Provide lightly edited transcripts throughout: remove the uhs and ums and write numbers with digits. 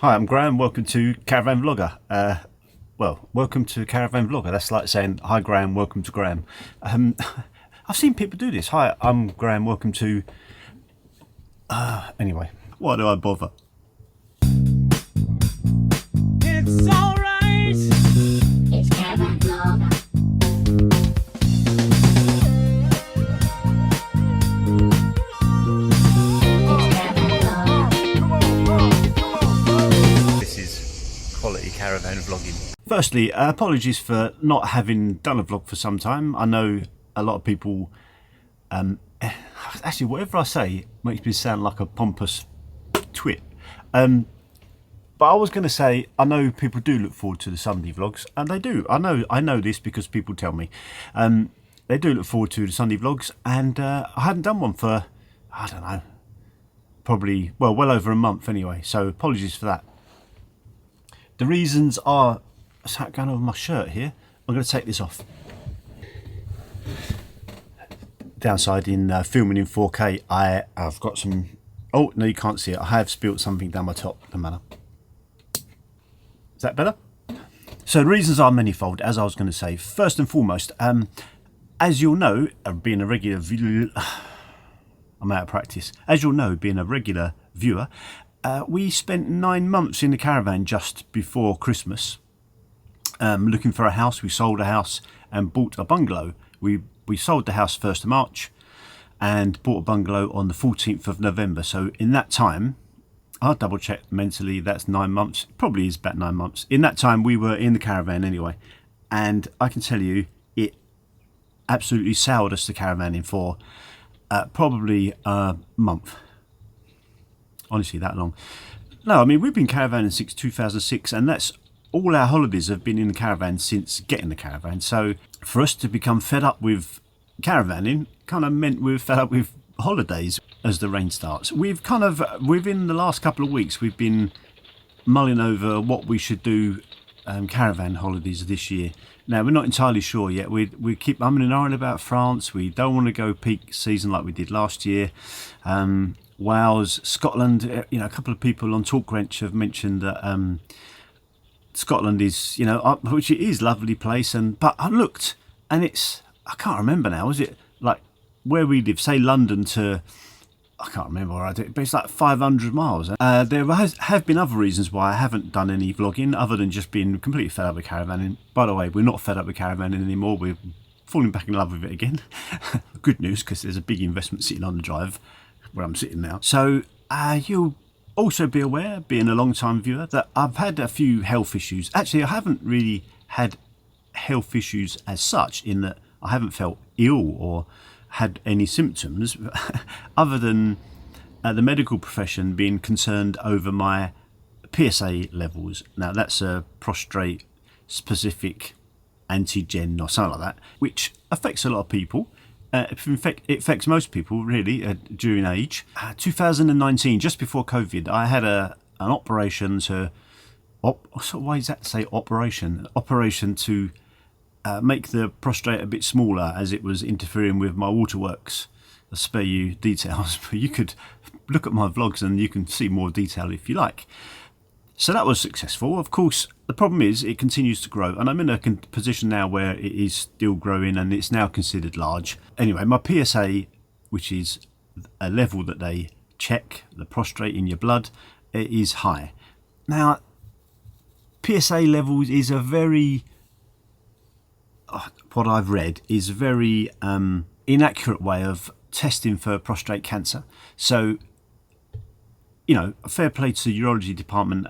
Hi, I'm Graham. Welcome to Caravan Vlogger. Welcome to Caravan Vlogger. That's like saying, hi Graham, welcome to Graham. I've seen people do this. Hi, I'm Graham, welcome to... Anyway, why do I bother? It's alright. It's Caravan Vlogger. This is quality caravan vlogging. Firstly, apologies for not having done a vlog for some time. I know a lot of people... actually, whatever I say makes me sound like a pompous twit. But I was going to say, I know people do look forward to the Sunday vlogs, and they do. I know this because people tell me. They do look forward to the Sunday vlogs, and I hadn't done one for, I don't know, probably, well over a month anyway, so apologies for that. The reasons are, what's that going on with my shirt here? I'm going to take this off. Downside in filming in 4K, I've got some, oh no you can't see it, I have spilt something down my top. Doesn't matter. Is that better? So the reasons are manifold, as I was going to say. First and foremost, as you'll know, being a regular viewer, I'm out of practice. As you'll know, being a regular viewer, we spent 9 months in the caravan just before Christmas, looking for a house. We sold a house and bought a bungalow. We sold the house 1st of March and bought a bungalow on the 14th of November. So in that time, I'll double check mentally, that's 9 months, probably is about 9 months. In that time we were in the caravan anyway, and I can tell you it absolutely soured us to caravanning for probably a month. Honestly, that long. No, I mean, we've been caravanning since 2006, and that's all our holidays have been in the caravan since getting the caravan. So for us to become fed up with caravanning kind of meant we were fed up with holidays as the rain starts. We've kind of, within the last couple of weeks, we've been mulling over what we should do caravan holidays this year. Now, we're not entirely sure yet. We keep umming and ahhing about France. We don't want to go peak season like we did last year. Wales, Scotland, you know, a couple of people on TalkWrench have mentioned that Scotland is, you know, which it is a lovely place, but I looked and it's, I can't remember now, is it like where we live, say London to, I can't remember where I did, but it's like 500 miles. There have been other reasons why I haven't done any vlogging other than just being completely fed up with caravanning. By the way, we're not fed up with caravanning anymore. We're falling back in love with it again. Good news, because there's a big investment sitting on the drive where I'm sitting now. So you'll also be aware, being a long time viewer, that I've had a few health issues. Actually, I haven't really had health issues as such, in that I haven't felt ill or had any symptoms other than the medical profession being concerned over my PSA levels. Now that's a prostate specific antigen or something like that, which affects a lot of people. In fact, it affects most people really during age. 2019, just before COVID, I had an operation to why does that say operation to make the prostate a bit smaller, as it was interfering with my waterworks. I'll spare you details, but you could look at my vlogs and you can see more detail if you like. So that was successful. Of course, the problem is it continues to grow, and I'm in a position now where it is still growing and it's now considered large. Anyway, my PSA, which is a level that they check the prostate in your blood, it is high. Now, PSA levels is a very, what I've read is a very inaccurate way of testing for prostate cancer. So, you know, fair play to the urology department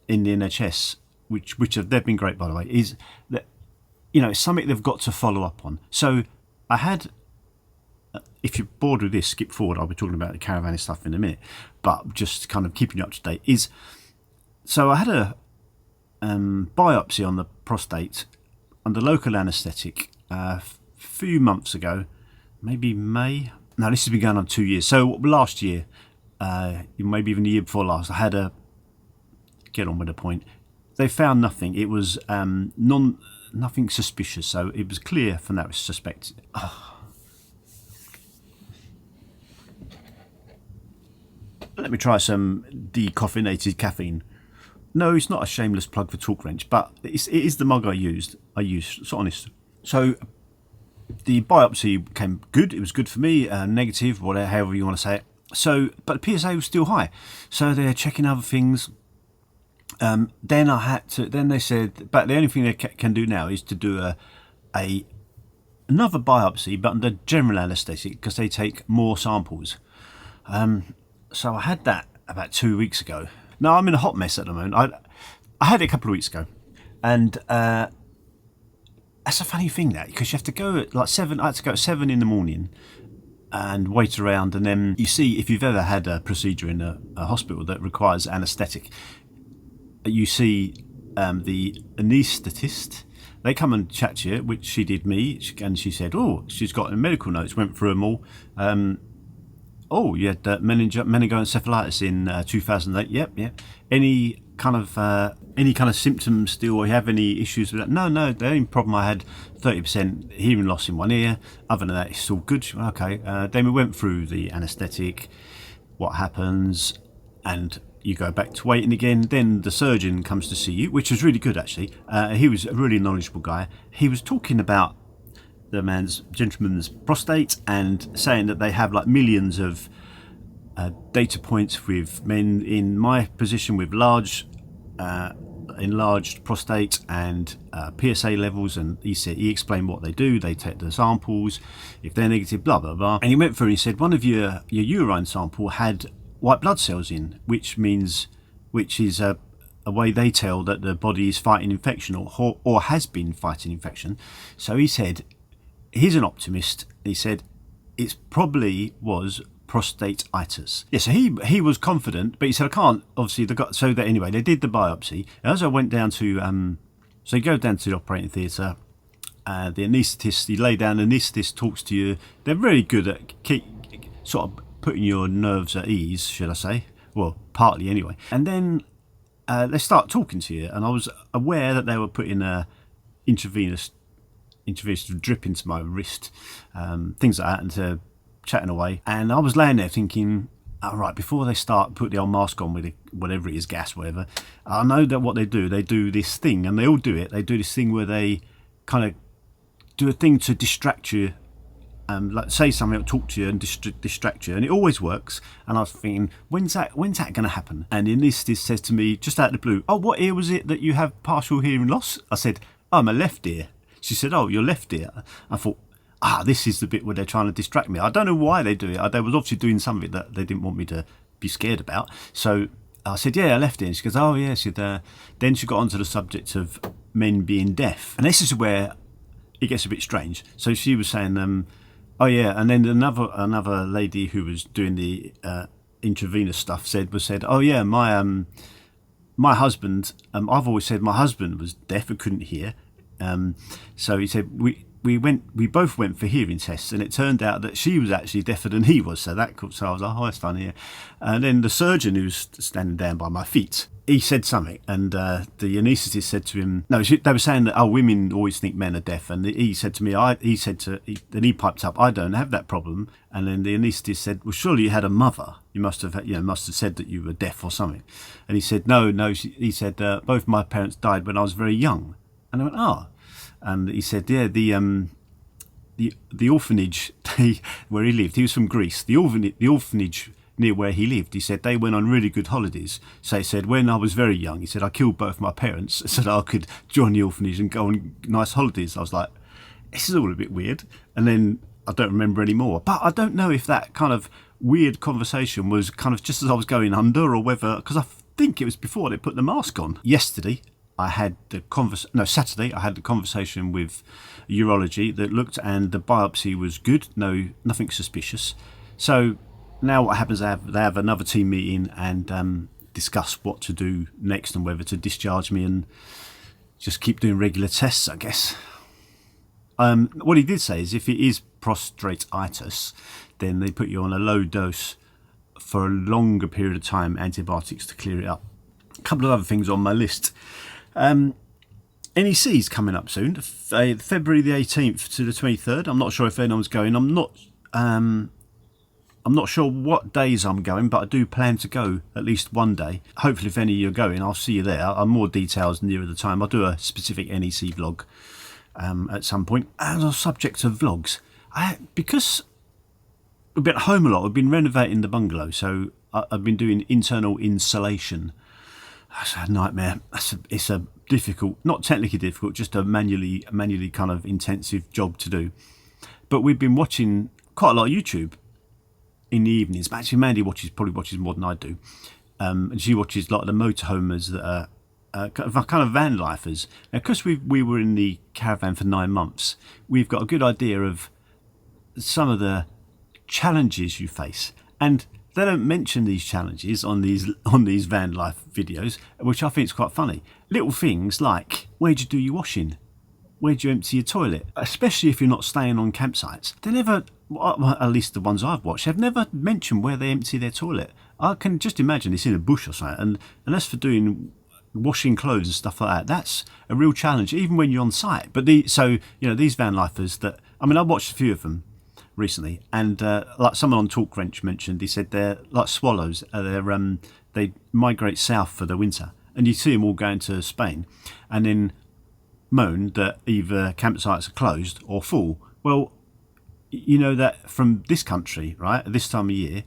in the NHS, which they've been great, by the way, is that, you know, it's something they've got to follow up on. So I had, if you're bored with this, skip forward. I'll be talking about the caravan stuff in a minute, but just kind of keeping you up to date is, so I had a biopsy on the prostate under local anaesthetic a few months ago, maybe May. Now this has been going on 2 years. So last year, maybe even the year before last, I had a, get on with the point, they found nothing. It was nothing suspicious, so it was clear from that suspect. Let me try some decaffeinated caffeine. No, it's not a shameless plug for Torque Wrench, but it is the mug I used. So honest. So the biopsy came good. It was good for me. Negative, whatever, however you want to say it. So, but the PSA was still high. So they're checking other things. Then I had to. Then they said, but the only thing they can do now is to do another biopsy, but under general anaesthetic because they take more samples. So I had that about 2 weeks ago. No, I'm in a hot mess at the moment. I had it a couple of weeks ago, and that's a funny thing that because you have to go at like 7. I had to go at 7 in the morning and wait around, and then you see if you've ever had a procedure in a hospital that requires anaesthetic, you see the anaesthetist. They come and chat to you, which she did me, and she said, "Oh, she's got medical notes. Went through them all. Oh, you had meningoencephalitis in 2008. Yep. Any kind of symptoms still, or you have any issues with that?" No. The only problem I had 30% hearing loss in one ear. Other than that, it's all good. Okay. Then we went through the anaesthetic, what happens, and you go back to waiting again. Then the surgeon comes to see you, which was really good actually. He was a really knowledgeable guy. He was talking about the gentleman's prostate and saying that they have like millions of data points with men in my position with large enlarged prostate and PSA levels, and he explained what they do. They take the samples, if they're negative, blah blah blah, and he went through and he said one of your urine sample had white blood cells in, which is a way they tell that the body is fighting infection or has been fighting infection. So he said he's an optimist. He said it probably was prostatitis. Yeah, so he was confident, but he said I can't. Obviously, anyway, they did the biopsy. As I went down to so you go down to the operating theatre. The anaesthetist, you lay down. The anaesthetist talks to you. They're very good at sort of putting your nerves at ease, should I say? Well, partly anyway. And then they start talking to you, and I was aware that they were putting a intravenous drip into my wrist, things like that, and chatting away. And I was laying there thinking, all right, before they start, put the old mask on with whatever it is, gas, whatever. I know that what they do this thing, and they all do it. They do this thing where they kind of do a thing to distract you. Like say something, talk to you and distract you, and it always works. And I was thinking, when's that going to happen? And the anaesthetist says to me, just out of the blue, "Oh, what ear was it that you have partial hearing loss?" I said, "Oh, my left ear." She said, "Oh, your left ear." I thought, this is the bit where they're trying to distract me. I don't know why they do it. They was obviously doing something that they didn't want me to be scared about. So I said, "Yeah, I left ear." And she goes, "Oh, yeah." Then she got onto the subject of men being deaf, and this is where it gets a bit strange. So she was saying, "Oh yeah," and then another lady who was doing the intravenous stuff said, "Oh yeah, my husband. I've always said my husband was deaf and couldn't hear. So he said we both went for hearing tests, and it turned out that she was actually deafer than he was. So I was like, oh, that's funny." Yeah. And then the surgeon who's standing down by my feet, he said something, and the anaesthetist said to him, they were saying that women always think men are deaf, and he said to me, then he piped up, "I don't have that problem." And then the anaesthetist said, "Well, surely you had a mother. You must have said that you were deaf or something." And he said, "No." He said, "Both my parents died when I was very young." And I went, "Oh." And he said, "Yeah, the orphanage where he lived. He was from Greece. The orphanage near where he lived. He said they went on really good holidays. So he said when I was very young, he said I killed both my parents so that I could join the orphanage and go on nice holidays." I was like, this is all a bit weird. And then I don't remember anymore. But I don't know if that kind of weird conversation was kind of just as I was going under, or whether because I think it was before they put the mask on. Saturday I had the conversation with urology that looked, and the biopsy was good. Nothing suspicious. So now what happens? They have another team meeting and discuss what to do next and whether to discharge me and just keep doing regular tests, I guess. What he did say is if it is prostatitis, then they put you on a low dose for a longer period of time, antibiotics to clear it up. A couple of other things on my list. NEC's coming up soon, February the 18th to the 23rd. I'm not sure if anyone's going. I'm I'm not sure what days I'm going, but I do plan to go at least one day. Hopefully if any of you are going, I'll see you there. I'll more details nearer the time. I'll do a specific NEC vlog at some point. And on the subject of vlogs, because we've been at home a lot, we've been renovating the bungalow, so I've been doing internal insulation. That's a nightmare. It's a difficult, not technically difficult, just a manually kind of intensive job to do. But we've been watching quite a lot of YouTube in the evenings. Actually, Mandy probably watches more than I do. And she watches a lot of the motorhomers that are kind of van lifers. Now, because we were in the caravan for 9 months, we've got a good idea of some of the challenges you face. And they don't mention these challenges on these van life videos, which I think is quite funny. Little things like, where'd you do your washing? Where'd you empty your toilet? Especially if you're not staying on campsites. They never, well, at least the ones I've watched, have never mentioned where they empty their toilet. I can just imagine it's in a bush or something. And as for doing washing clothes and stuff like that, that's a real challenge, even when you're on site. But these van lifers that, I watched a few of them recently, and like someone on Talk Wrench mentioned, he said they're like swallows. They migrate south for the winter, and you see them all going to Spain, and then moan that either campsites are closed or full. Well, you know that from this country, right, at this time of year,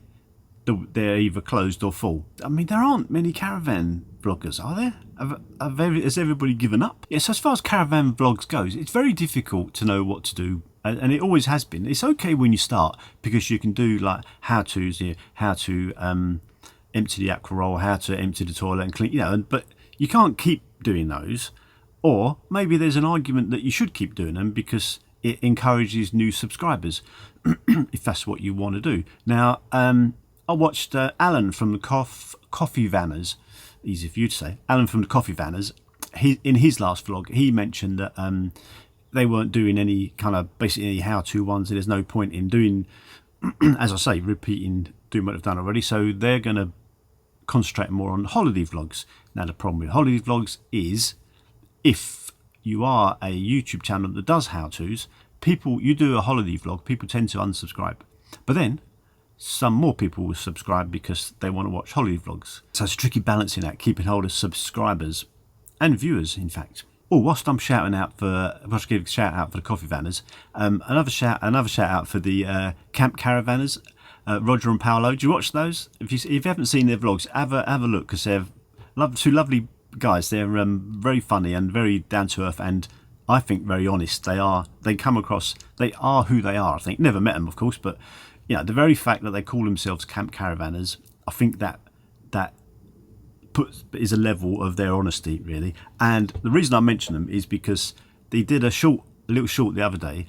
they're either closed or full. There aren't many caravan vloggers, are there? Has everybody given up? Yes, as far as caravan vlogs goes, it's very difficult to know what to do, and it always has been. It's okay when you start, because you can do like how-tos, how to empty the aqua roll, how to empty the toilet and clean, but you can't keep doing those. Or maybe there's an argument that you should keep doing them because it encourages new subscribers, if that's what you want to do. Now, I watched Alan from the Coffee Vanners, easy for you to say, Alan from the Coffee Vanners. In his last vlog, he mentioned that they weren't doing any kind of basically any how-to ones, and there's no point in doing, as I say, doing what they've done already. So they're going to concentrate more on holiday vlogs. Now, the problem with holiday vlogs is, if you are a YouTube channel that does how-tos, you do a holiday vlog, people tend to unsubscribe. But then some more people will subscribe because they want to watch holiday vlogs. So it's a tricky balancing act, keeping hold of subscribers and viewers, in fact. Oh, whilst I'm shouting out for, I should give a shout out for the Coffee Vanners, another shout out for the Camp Caravanners, Roger and Paolo. Do you watch those? If you haven't seen their vlogs, have a look, because they're two lovely guys. They're very funny and very down to earth, and I think very honest. They are who they are. I think never met them, of course, but the very fact that they call themselves Camp Caravanners, I think that is a level of their honesty, really. And the reason I mention them is because they did a little short the other day,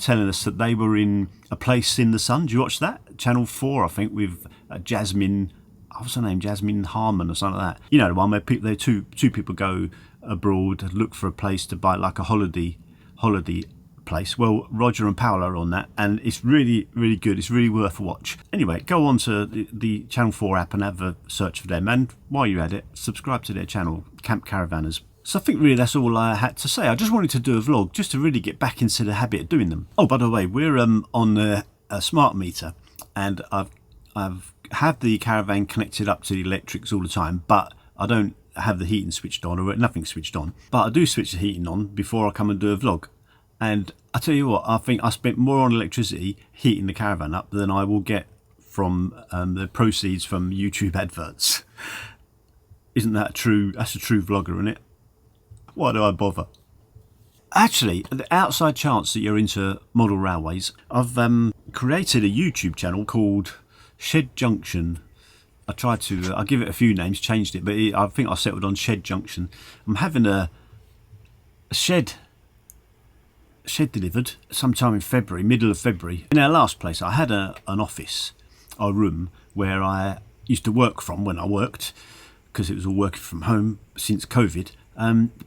telling us that they were in a place in the sun. Do you watch that? Channel 4, I think, with Jasmine. What's her name? Jasmine Harmon or something like that. You know, the one where two people go abroad, look for a place to buy, like a holiday place. Well, Roger and Paolo are on that, and it's really, really good. It's really worth a watch. Anyway, go on to the Channel 4 app and have a search for them, and while you're at it, subscribe to their channel, Camp Caravanners. So I think really that's all I had to say. I just wanted to do a vlog just to really get back into the habit of doing them. Oh, by the way, we're on a smart meter, and I've have the caravan connected up to the electrics all the time, but I don't have the heating switched on, or nothing switched on. But I do switch the heating on before I come and do a vlog. And I tell you what, I think I spent more on electricity heating the caravan up than I will get from the proceeds from YouTube adverts. Isn't that true? That's a true vlogger, isn't it? Why do I bother? Actually, the outside chance that you're into model railways, I've created a YouTube channel called Shed Junction. I give it a few names, changed it, but I think I settled on Shed Junction. I'm having a shed delivered sometime in February, middle of February. In our last place, I had an office, a room where I used to work from when I worked, because it was all working from home since COVID.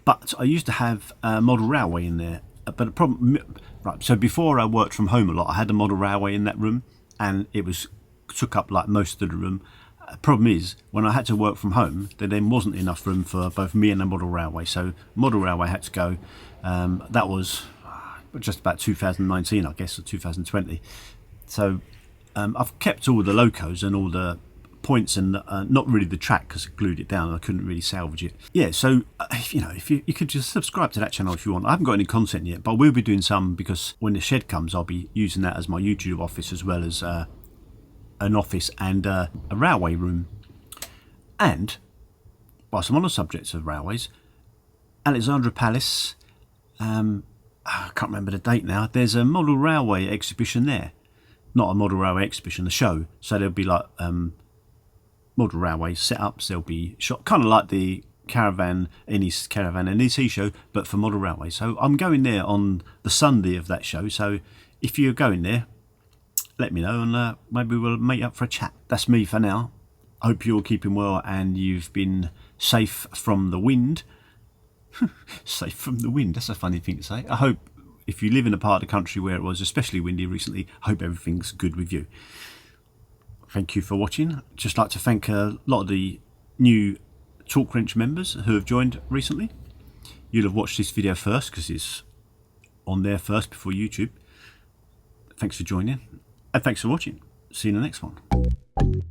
But I used to have a model railway in there. But the problem, right? So before I worked from home a lot, I had a model railway in that room, and it took up like most of the room. Problem is, when I had to work from home, there then wasn't enough room for both me and the model railway. So model railway had to go. That was just about 2019, I guess, or 2020. So I've kept all the locos and all the points and not really the track because I glued it down and I couldn't really salvage it. Yeah, so if you could just subscribe to that channel if you want. I haven't got any content yet, but I will be doing some because when the shed comes I'll be using that as my YouTube office as well as an office and a railway room. And whilst I'm on the subject of railways, Alexandra Palace, I can't remember the date now, there's a model railway exhibition there. Not a model railway exhibition, a show. So there'll be like model railway setups, they'll be shot kind of like the Caravan and NEC show, but for model railway. So I'm going there on the Sunday of that show. So if you're going there, let me know and maybe we'll meet up for a chat. That's me for now. I hope you're keeping well and you've been safe from the wind. Safe from the wind, that's a funny thing to say. I hope if you live in a part of the country where it was especially windy recently, I hope everything's good with you. Thank you for watching. Just like to thank a lot of the new Talk Wrench members who have joined recently. You'll have watched this video first because it's on there first before YouTube. Thanks for joining and thanks for watching. See you in the next one.